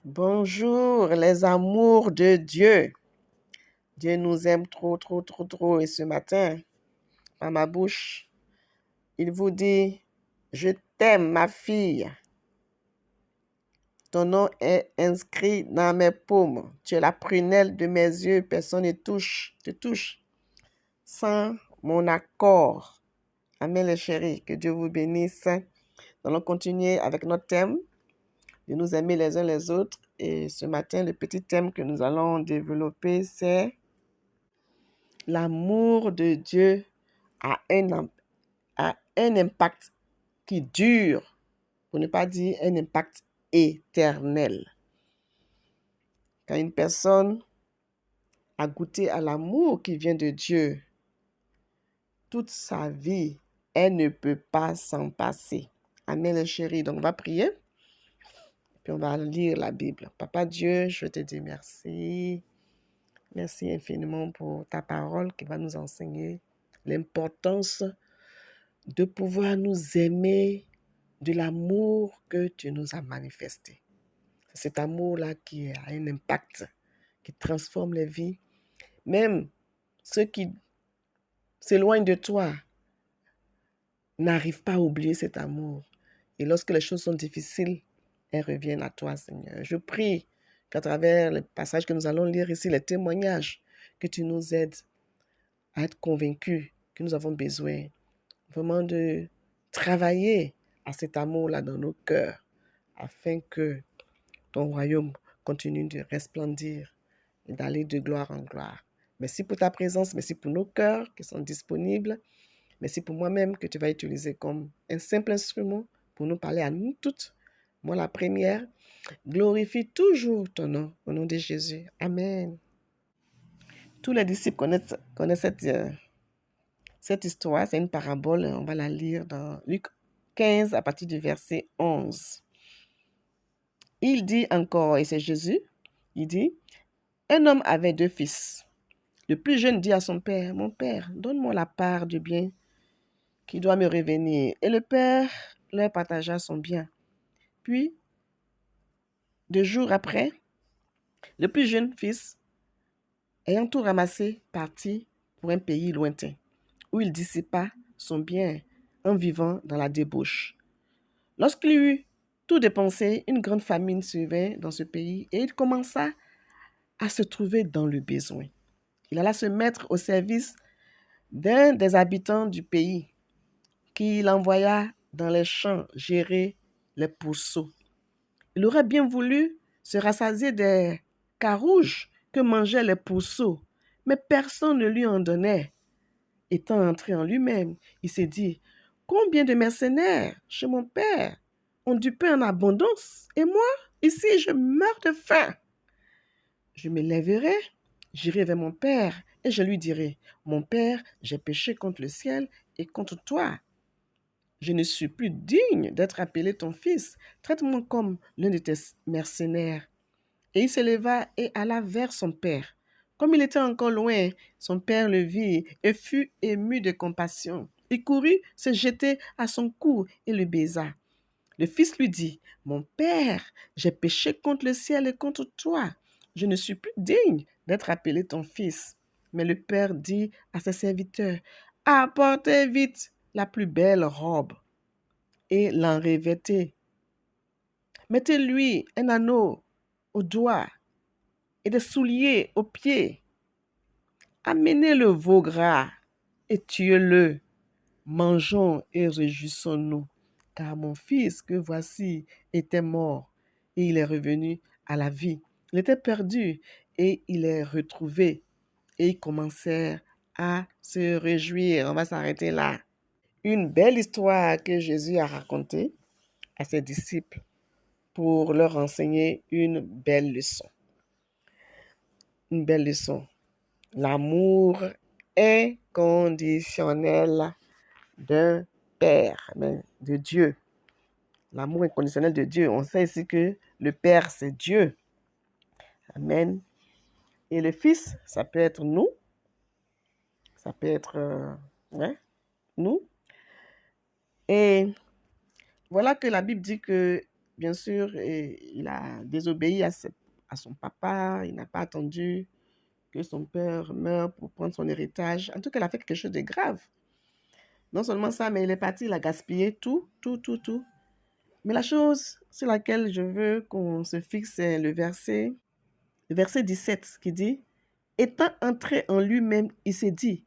Bonjour les amours de Dieu. Dieu nous aime trop, trop, trop, trop. Et ce matin, à ma bouche, il vous dit, je t'aime ma fille. Ton nom est inscrit dans mes paumes. Tu es la prunelle de mes yeux. Personne ne te touche sans mon accord. Amen les chéris. Que Dieu vous bénisse. Nous allons continuer avec notre thème de nous aimer les uns les autres. Et ce matin, le petit thème que nous allons développer, c'est l'amour de Dieu a un impact qui dure, pour ne pas dire un impact éternel. Quand une personne a goûté à l'amour qui vient de Dieu, toute sa vie, elle ne peut pas s'en passer. Amen les chéris. Donc on va prier, puis on va lire la Bible. Papa Dieu, je te dis merci. Merci infiniment pour ta parole qui va nous enseigner l'importance de pouvoir nous aimer de l'amour que tu nous as manifesté. C'est cet amour-là qui a un impact, qui transforme les vies. Même ceux qui s'éloignent de toi n'arrivent pas à oublier cet amour. Et lorsque les choses sont difficiles, elles reviennent à toi, Seigneur. Je prie qu'à travers les passages que nous allons lire ici, les témoignages, que tu nous aides à être convaincus que nous avons besoin vraiment de travailler à cet amour-là dans nos cœurs, afin que ton royaume continue de resplendir et d'aller de gloire en gloire. Merci pour ta présence, merci pour nos cœurs qui sont disponibles. Merci pour moi-même que tu vas utiliser comme un simple instrument pour nous parler à nous toutes. Moi, la première, glorifie toujours ton nom, au nom de Jésus. Amen. Tous les disciples connaissent cette histoire, c'est une parabole, on va la lire dans Luc 15 à partir du verset 11. Il dit encore, et c'est Jésus, il dit, un homme avait 2 fils. Le plus jeune dit à son père, mon père, donne-moi la part du bien qui doit me revenir. Et le père leur partagea son bien. Puis, 2 jours après, le plus jeune fils, ayant tout ramassé, partit pour un pays lointain, où il dissipa son bien en vivant dans la débauche. Lorsqu'il eut tout dépensé, une grande famine survint dans ce pays et il commença à se trouver dans le besoin. Il alla se mettre au service d'un des habitants du pays, qui l'envoya dans les champs gérer les pourceaux. Il aurait bien voulu se rassasier des carouges que mangeaient les pourceaux, mais personne ne lui en donnait. Étant entré en lui-même, il s'est dit, combien de mercenaires chez mon père ont du pain en abondance, et moi, ici, je meurs de faim. Je me lèverai, j'irai vers mon père, et je lui dirai, mon père, j'ai péché contre le ciel et contre toi. Je ne suis plus digne d'être appelé ton fils. Traite-moi comme l'un de tes mercenaires. Et il se leva et alla vers son père. Comme il était encore loin, son père le vit et fut ému de compassion. Il courut se jeter à son cou et le baisa. Le fils lui dit, mon père, j'ai péché contre le ciel et contre toi. Je ne suis plus digne d'être appelé ton fils. Mais le père dit à ses serviteurs, apportez vite la plus belle robe et l'en revêtez. Mettez-lui un anneau au doigt et des souliers aux pieds. Amenez le veau gras et tuez-le. Mangeons et réjouissons-nous, car mon fils que voici était mort et il est revenu à la vie. Il était perdu et il est retrouvé. Et ils commencèrent à se réjouir. On va s'arrêter là. Une belle histoire que Jésus a racontée à ses disciples pour leur enseigner une belle leçon. Une belle leçon. L'amour inconditionnel d'un Père, de Dieu. L'amour inconditionnel de Dieu. On sait ici que le Père, c'est Dieu. Amen. Et le Fils, ça peut être nous. Ça peut être nous. Et voilà que la Bible dit que bien sûr, il a désobéi à son papa. Il n'a pas attendu que son père meure pour prendre son héritage. En tout cas, il a fait quelque chose de grave. Non seulement ça, mais il est parti, il a gaspillé tout, tout, tout, tout. Mais la chose sur laquelle je veux qu'on se fixe, c'est le verset 17 qui dit, étant entré en lui-même, il s'est dit,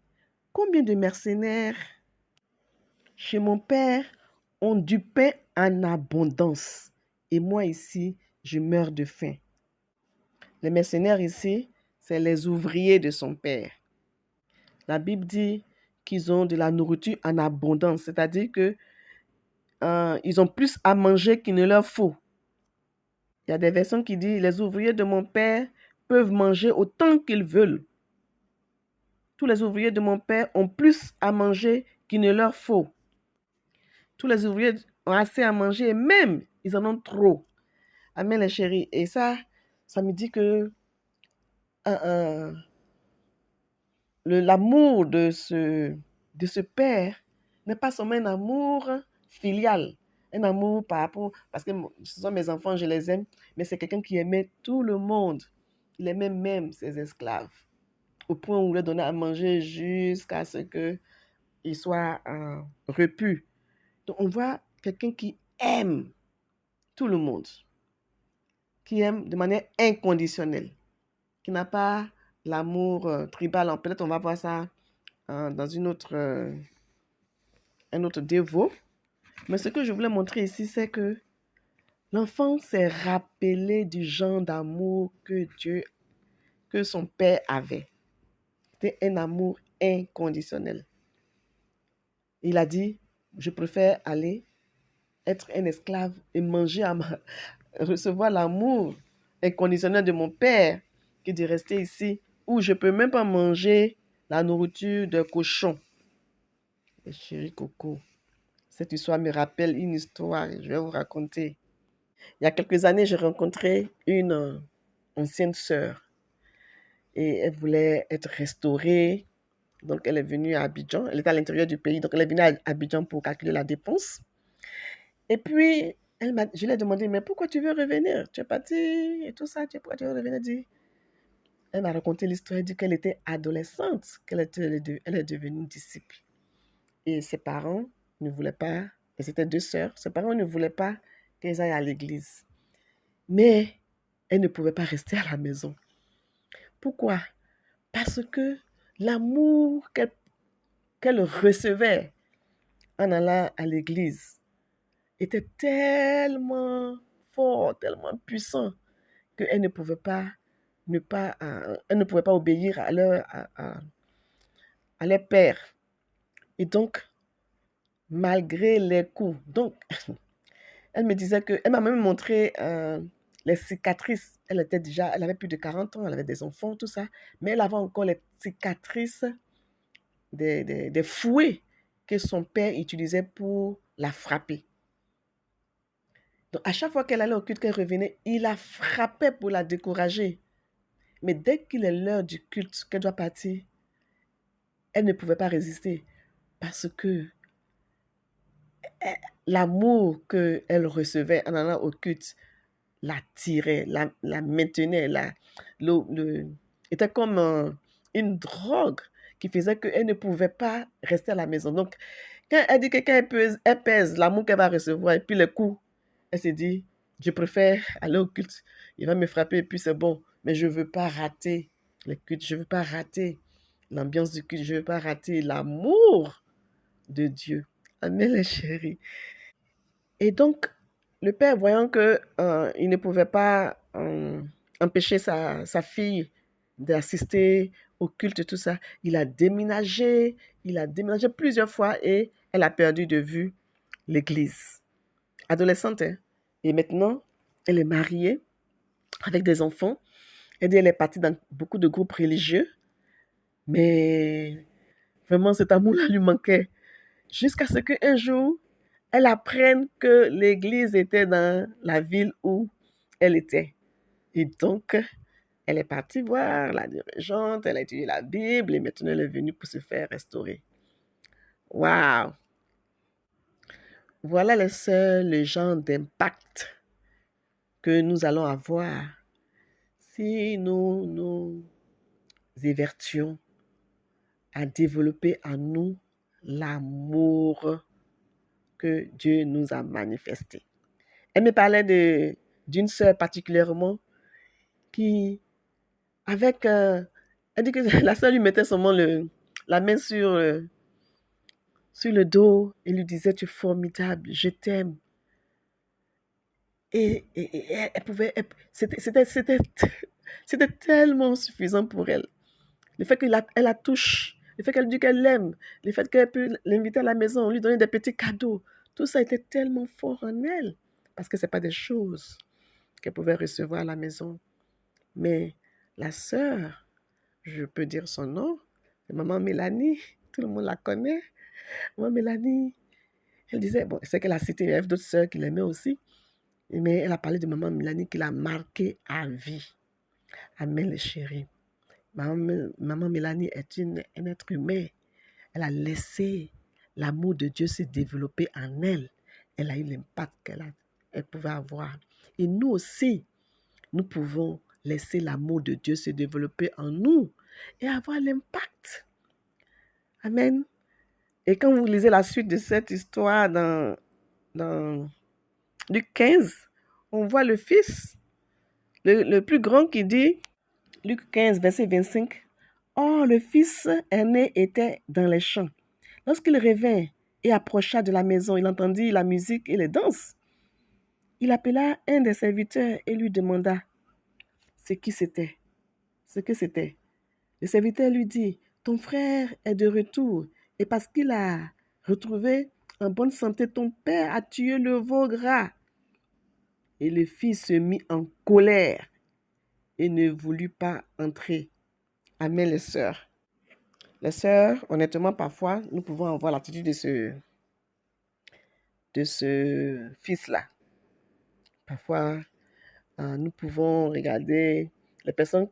combien de mercenaires chez mon père ont du pain en abondance et moi ici, je meurs de faim. Les mercenaires ici, c'est les ouvriers de son père. La Bible dit qu'ils ont de la nourriture en abondance, c'est-à-dire que ils ont plus à manger qu'il ne leur faut. Il y a des versions qui disent les ouvriers de mon père peuvent manger autant qu'ils veulent. Tous les ouvriers de mon père ont plus à manger qu'il ne leur faut. Tous les ouvriers ont assez à manger et même ils en ont trop. Amen les chéris. Et ça me dit que euh, l'amour de ce père n'est pas seulement un amour filial, un amour par rapport, parce que ce sont mes enfants, je les aime, mais c'est quelqu'un qui aimait tout le monde. Il aimait même ses esclaves, au point où il leur donnait à manger jusqu'à ce qu'ils soient repus. Donc on voit quelqu'un qui aime tout le monde, qui aime de manière inconditionnelle, qui n'a pas l'amour tribal. Peut-être on va voir ça dans un autre dévot. Mais ce que je voulais montrer ici, c'est que l'enfant s'est rappelé du genre d'amour que son père avait. C'était un amour inconditionnel. Il a dit, je préfère aller être un esclave et recevoir l'amour inconditionnel de mon père que de rester ici où je ne peux même pas manger la nourriture de cochon. Et chérie Coco, cette histoire me rappelle une histoire que je vais vous raconter. Il y a quelques années, j'ai rencontré une ancienne sœur et elle voulait être restaurée. Donc, elle est venue à Abidjan. Elle était à l'intérieur du pays. Donc, elle est venue à Abidjan pour calculer la dépense. Et puis, je lui ai demandé, mais pourquoi tu veux revenir? Tu es parti et tout ça. Pourquoi tu veux revenir? Elle m'a raconté l'histoire. Elle dit qu'elle était adolescente, elle est devenue disciple. Et ses parents ne voulaient pas, et c'était deux sœurs, ses parents ne voulaient pas qu'elles aillent à l'église. Mais elle ne pouvait pas rester à la maison. Pourquoi? Parce que l'amour qu'elle recevait en allant à l'église était tellement fort, tellement puissant, qu'elle ne pouvait pas elle ne pouvait pas obéir à leur père. Et donc, malgré les coups, donc, elle me disait elle m'a même montré les cicatrices. Elle avait plus de 40 ans, elle avait des enfants, tout ça, mais elle avait encore les cicatrices des fouets que son père utilisait pour la frapper. Donc, à chaque fois qu'elle allait au culte, qu'elle revenait, il la frappait pour la décourager. Mais dès qu'il est l'heure du culte, qu'elle doit partir, elle ne pouvait pas résister parce que l'amour qu'elle recevait en allant au culte l'attirait, la maintenait, était comme une drogue qui faisait qu'elle ne pouvait pas rester à la maison. Donc, quand elle dit que quand elle pèse l'amour qu'elle va recevoir et puis le coup, elle s'est dit, je préfère aller au culte, il va me frapper et puis c'est bon, mais je ne veux pas rater le culte, je ne veux pas rater l'ambiance du culte, je ne veux pas rater l'amour de Dieu. Amen, les chéris. Et donc, le père, voyant qu'il ne pouvait pas empêcher sa fille d'assister au culte et tout ça, il a déménagé plusieurs fois et elle a perdu de vue l'église. Adolescente, hein? Et maintenant, elle est mariée avec des enfants. Elle est partie dans beaucoup de groupes religieux, mais vraiment cet amour-là lui manquait. Jusqu'à ce qu'un jour, elle apprenne que l'église était dans la ville où elle était. Et donc, elle est partie voir la dirigeante, elle a étudié la Bible et maintenant elle est venue pour se faire restaurer. Waouh! Voilà le genre d'impact que nous allons avoir si nous nous évertuons à développer en nous l'amour que Dieu nous a manifesté. Elle me parlait d'une sœur particulièrement qui, elle dit que la sœur lui mettait seulement la main sur le dos et lui disait, tu es formidable, je t'aime. Et elle pouvait, c'était tellement suffisant pour elle. Le fait qu'elle la touche, le fait qu'elle dit qu'elle l'aime, le fait qu'elle peut l'inviter à la maison, lui donner des petits cadeaux, tout ça était tellement fort en elle. Parce que ce n'est pas des choses qu'elle pouvait recevoir à la maison. Mais la sœur, je peux dire son nom, c'est maman Mélanie, tout le monde la connaît. Maman Mélanie, elle disait, bon, c'est qu'elle a cité, il y avait d'autres sœurs qui l'aimaient aussi, mais elle a parlé de maman Mélanie qui l'a marquée à vie. Amen, les chéris. Maman Mélanie est un être humain. Elle a laissé l'amour de Dieu se développer en elle. Elle a eu l'impact qu'elle pouvait avoir. Et nous aussi, nous pouvons laisser l'amour de Dieu se développer en nous et avoir l'impact. Amen. Et quand vous lisez la suite de cette histoire dans Luc 15, on voit le fils, le plus grand qui dit, Luc 15, verset 25, « Or, le fils aîné était dans les champs. Lorsqu'il revint et approcha de la maison, il entendit la musique et les danses. Il appela un des serviteurs et lui demanda ce que c'était. Le serviteur lui dit, « Ton frère est de retour, et parce qu'il a retrouvé en bonne santé ton père a tué le veau gras. » Et le fils se mit en colère et ne voulut pas entrer. Amen, les sœurs. Les sœurs, honnêtement, parfois, nous pouvons avoir l'attitude de ce fils-là. Parfois, nous pouvons regarder les frères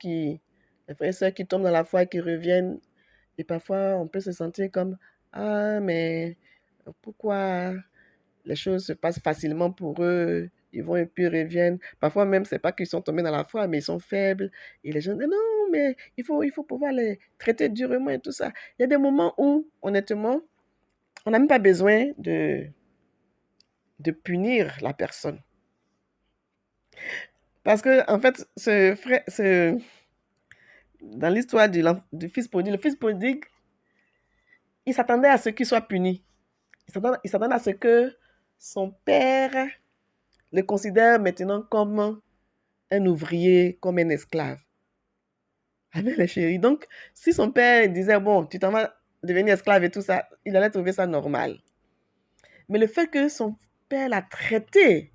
et sœurs qui tombent dans la foi et qui reviennent. Et parfois, on peut se sentir comme, ah, mais pourquoi les choses se passent facilement pour eux, ils vont et puis reviennent. Parfois même, c'est pas qu'ils sont tombés dans la foi, mais ils sont faibles. Et les gens disent, non, mais il faut pouvoir les traiter durement et tout ça. Il y a des moments où, honnêtement, on n'a même pas besoin de punir la personne. Parce que, en fait, dans l'histoire du fils prodigue, le fils prodigue, il s'attendait à ce qu'il soit puni. Il s'attendait à ce que son père le considère maintenant comme un ouvrier, comme un esclave. Amen, les chéris. Donc, si son père disait, bon, tu t'en vas devenir esclave et tout ça, il allait trouver ça normal. Mais le fait que son père l'a traité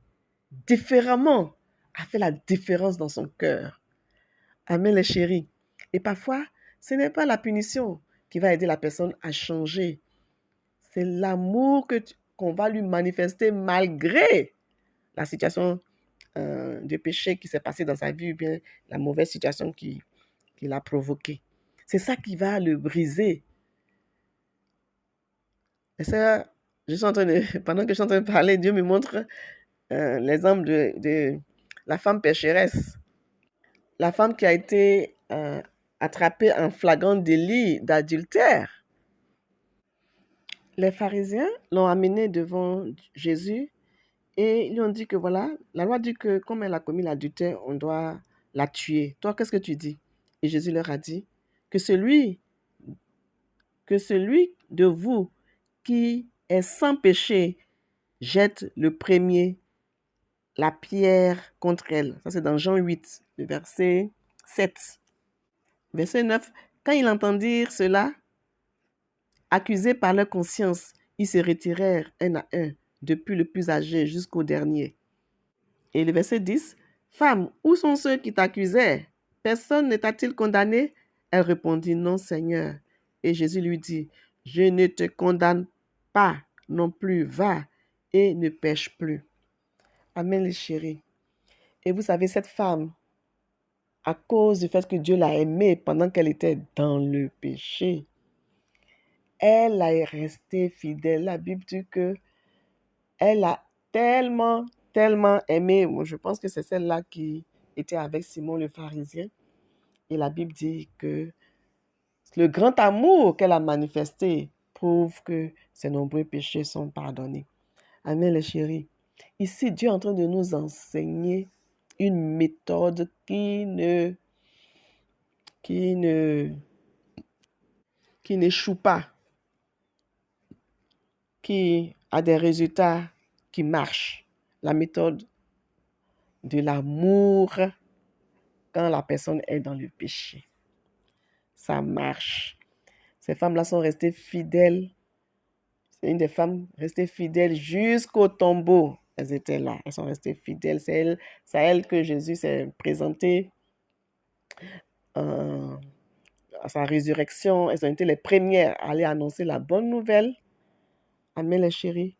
différemment a fait la différence dans son cœur. Amen, les chéris. Et parfois, ce n'est pas la punition qui va aider la personne à changer. C'est l'amour qu'on va lui manifester malgré la situation de péché qui s'est passé dans sa vie ou bien la mauvaise situation qu'il a provoquée. C'est ça qui va le briser. Et ça, pendant que je suis en train de parler, Dieu me montre l'exemple de la femme pécheresse. La femme qui a été attrapée en flagrant délit d'adultère. Les pharisiens l'ont amenée devant Jésus et ils lui ont dit que voilà, la loi dit que comme elle a commis l'adultère, on doit la tuer. Toi, qu'est-ce que tu dis? Et Jésus leur a dit que celui de vous qui est sans péché jette le premier la pierre contre elle. Ça, c'est dans Jean 8, le verset 7. Verset 9. Quand ils entendirent cela, accusés par leur conscience, ils se retirèrent un à un, depuis le plus âgé jusqu'au dernier. Et le verset 10. Femme, où sont ceux qui t'accusaient? Personne ne t'a-t-il condamné? Elle répondit, non, Seigneur. Et Jésus lui dit, je ne te condamne pas non plus, va et ne pêche plus. Amen, les chéris. Et vous savez, cette femme, à cause du fait que Dieu l'a aimée pendant qu'elle était dans le péché, elle est restée fidèle. La Bible dit que elle a tellement tellement aimé. Moi, je pense que c'est celle-là qui était avec Simon le pharisien. Et la Bible dit que le grand amour qu'elle a manifesté prouve que ses nombreux péchés sont pardonnés. Amen, les chéris. Ici, Dieu est en train de nous enseigner une méthode qui ne, qui n'échoue pas, qui a des résultats qui marchent. La méthode de l'amour quand la personne est dans le péché. Ça marche. Ces femmes-là sont restées fidèles. C'est une des femmes restées fidèles jusqu'au tombeau. Elles étaient là. Elles sont restées fidèles. C'est à elles que Jésus s'est présenté à sa résurrection. Elles ont été les premières à aller annoncer la bonne nouvelle. Amen, les chéris.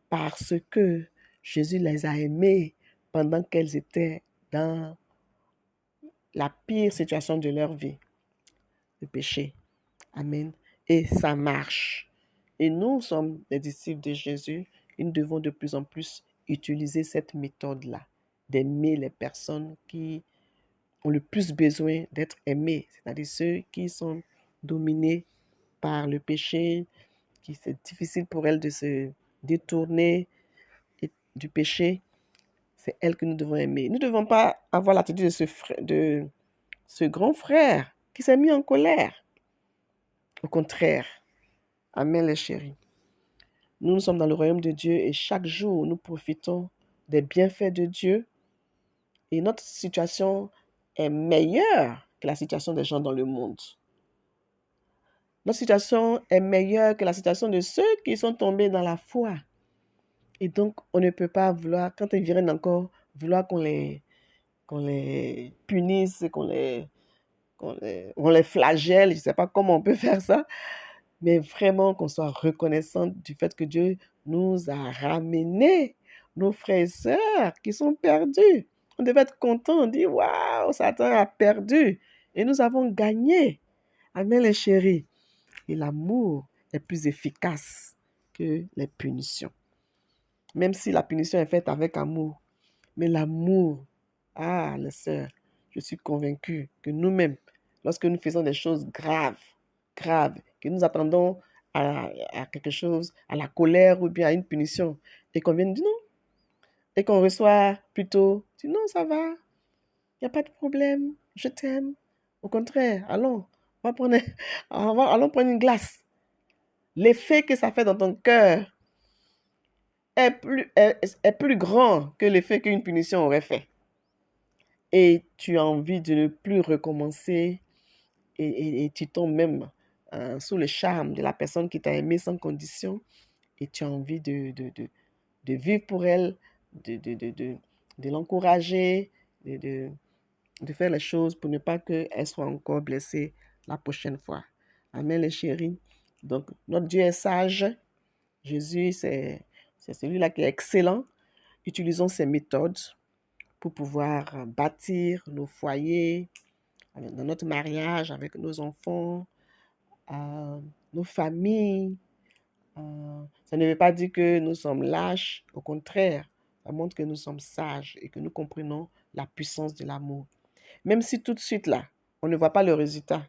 Parce que Jésus les a aimées pendant qu'elles étaient dans la pire situation de leur vie, le péché. Amen. Et ça marche. Et nous sommes les disciples de Jésus. Et nous devons de plus en plus utiliser cette méthode-là, d'aimer les personnes qui ont le plus besoin d'être aimées, c'est-à-dire ceux qui sont dominés par le péché, qui c'est difficile pour elles de se détourner du péché. C'est elles que nous devons aimer. Nous ne devons pas avoir l'attitude de ce grand frère qui s'est mis en colère. Au contraire, amen les chéris. Nous sommes dans le royaume de Dieu et chaque jour, nous profitons des bienfaits de Dieu et notre situation est meilleure que la situation des gens dans le monde. Notre situation est meilleure que la situation de ceux qui sont tombés dans la foi. Et donc, on ne peut pas vouloir, quand ils viennent encore, vouloir qu'on les punisse, on les flagelle. Je ne sais pas comment on peut faire ça. Mais vraiment qu'on soit reconnaissant du fait que Dieu nous a ramenés, nos frères et sœurs qui sont perdus. On devait être content, on dit, waouh, Satan a perdu et nous avons gagné. Amen les chéris. Et l'amour est plus efficace que les punitions. Même si la punition est faite avec amour. Mais l'amour, les sœurs, je suis convaincue que nous-mêmes, lorsque nous faisons des choses graves, que nous attendons à quelque chose, à la colère ou bien à une punition, et qu'on vienne dire non, et qu'on reçoit plutôt, dit non, ça va, il n'y a pas de problème, je t'aime. Au contraire, allons prendre une glace. L'effet que ça fait dans ton cœur est plus grand que l'effet qu'une punition aurait fait. Et tu as envie de ne plus recommencer et tu tombes même sous le charme de la personne qui t'a aimé sans condition et tu as envie de vivre pour elle, de l'encourager, de faire les choses pour ne pas qu'elle soit encore blessée la prochaine fois. Amen les chéris. Donc notre Dieu est sage. Jésus, c'est celui-là qui est excellent. Utilisons ces méthodes pour pouvoir bâtir nos foyers, dans notre mariage, avec nos enfants, nos familles. Ça ne veut pas dire que nous sommes lâches, au contraire, ça montre que nous sommes sages et que nous comprenons la puissance de l'amour. Même si tout de suite là, on ne voit pas le résultat,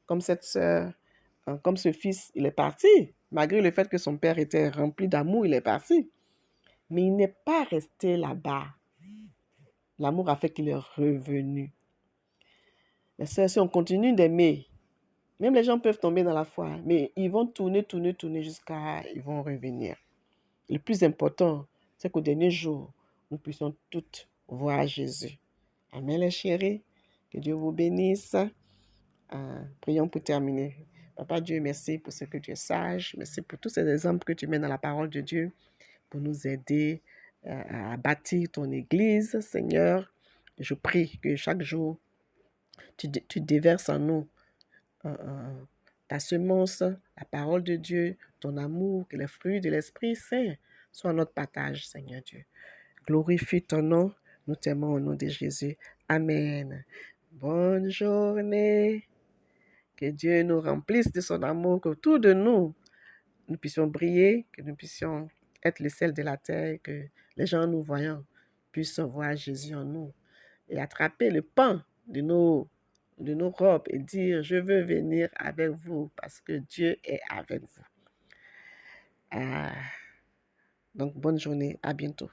comme cette sœur, comme ce fils, il est parti, malgré le fait que son père était rempli d'amour, il est parti. Mais il n'est pas resté là-bas. L'amour a fait qu'il est revenu. Les sœurs, si on continue d'aimer, même les gens peuvent tomber dans la foi, mais ils vont tourner jusqu'à ils vont revenir. Le plus important, c'est qu'au dernier jour, nous puissions toutes voir Jésus. Amen les chéris. Que Dieu vous bénisse. Prions pour terminer. Papa Dieu, merci pour ce que tu es sage. Merci pour tous ces exemples que tu mets dans la parole de Dieu pour nous aider à bâtir ton Église, Seigneur. Je prie que chaque jour, tu déverses en nous ta semence, la parole de Dieu, ton amour, que les fruits de l'Esprit Saint soient notre partage, Seigneur Dieu. Glorifie ton nom. Nous t'aimons au nom de Jésus. Amen. Bonne journée. Que Dieu nous remplisse de son amour, que autour de nous, nous puissions briller, que nous puissions être le sel de la terre, que les gens nous voyant puissent voir Jésus en nous et attraper le pan de nos robes et dire, je veux venir avec vous parce que Dieu est avec vous. Donc, bonne journée, à bientôt.